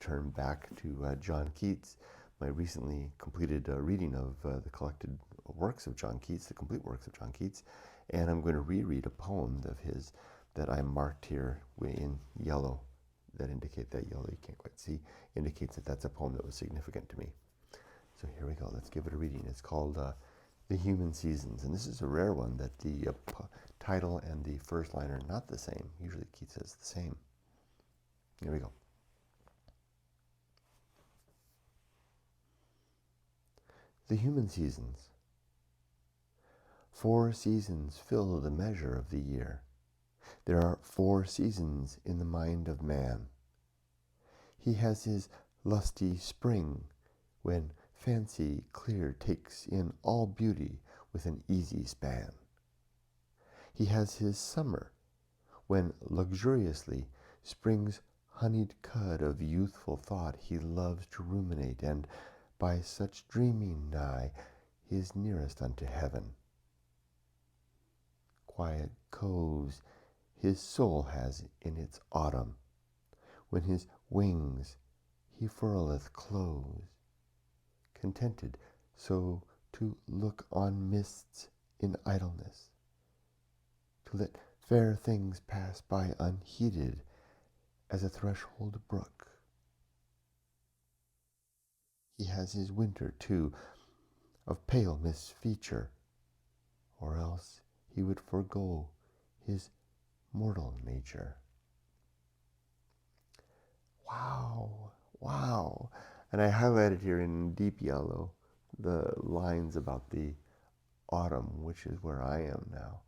return back to John Keats, my recently completed reading of the collected works of John Keats, the complete works of John Keats, and I'm going to reread a poem of his that I marked here in yellow, that indicate that yellow, you can't quite see, indicates that that's a poem that was significant to me. So here we go, let's give it a reading. It's called The Human Seasons, and this is a rare one that the title and the first line are not the same. Usually Keats says the same. Here we go. The human seasons. 4 seasons fill the measure of the year. There are 4 seasons in the mind of man. He has his lusty spring, when fancy clear takes in all beauty with an easy span. He has his summer, when luxuriously springs honeyed cud of youthful thought he loves to ruminate, and by such dreaming nigh is nearest unto heaven. Quiet coves his soul has in its autumn, when his wings he furleth close, contented so to look on mists in idleness, to let fair things pass by unheeded as a threshold brook. He has his winter, too, of pale misfeature, or else he would forego his mortal nature. Wow, wow. And I highlighted here in deep yellow the lines about the autumn, which is where I am now.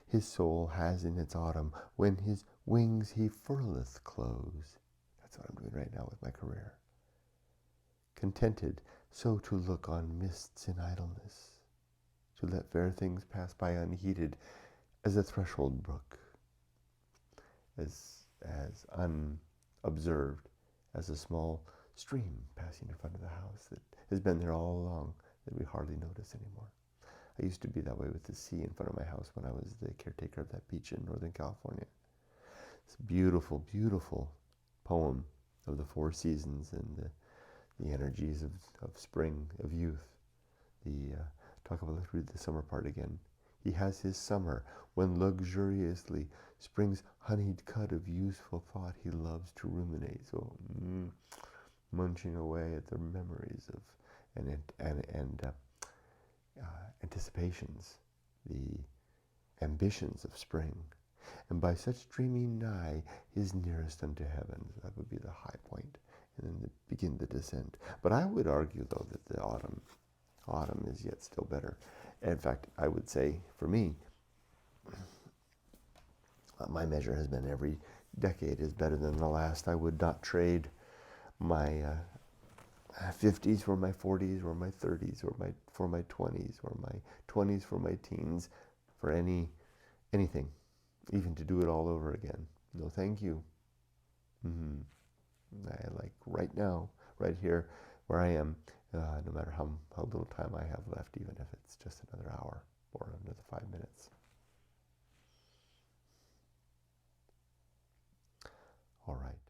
His soul has in its autumn, when his wings he furleth close. That's what I'm doing right now with my career. Contented so to look on mists in idleness, to let fair things pass by unheeded as a threshold brook, as unobserved as a small stream passing in front of the house that has been there all along, that we hardly notice anymore. I used to be that way with the sea in front of my house when I was the caretaker of that beach in Northern California. It's a beautiful, beautiful poem of the 4 seasons and the energies of spring, of youth. Let's read the summer part again. He has his summer, when luxuriously springs honeyed cud of useful thought he loves to ruminate. So munching away at the memories of and anticipations, the ambitions of spring. And by such dreaming nigh is nearest unto heaven. So that would be the high point, and then begin the descent. But I would argue, though, that the autumn is yet still better. In fact, I would say, for me, my measure has been every decade is better than the last. I would not trade my 50s for my 40s, or my 30s, or for my 20s, or my 20s for my teens, for anything, even to do it all over again. No, thank you. I like right now, right here, where I am, no matter how little time I have left, even if it's just another hour or another 5 minutes. All right.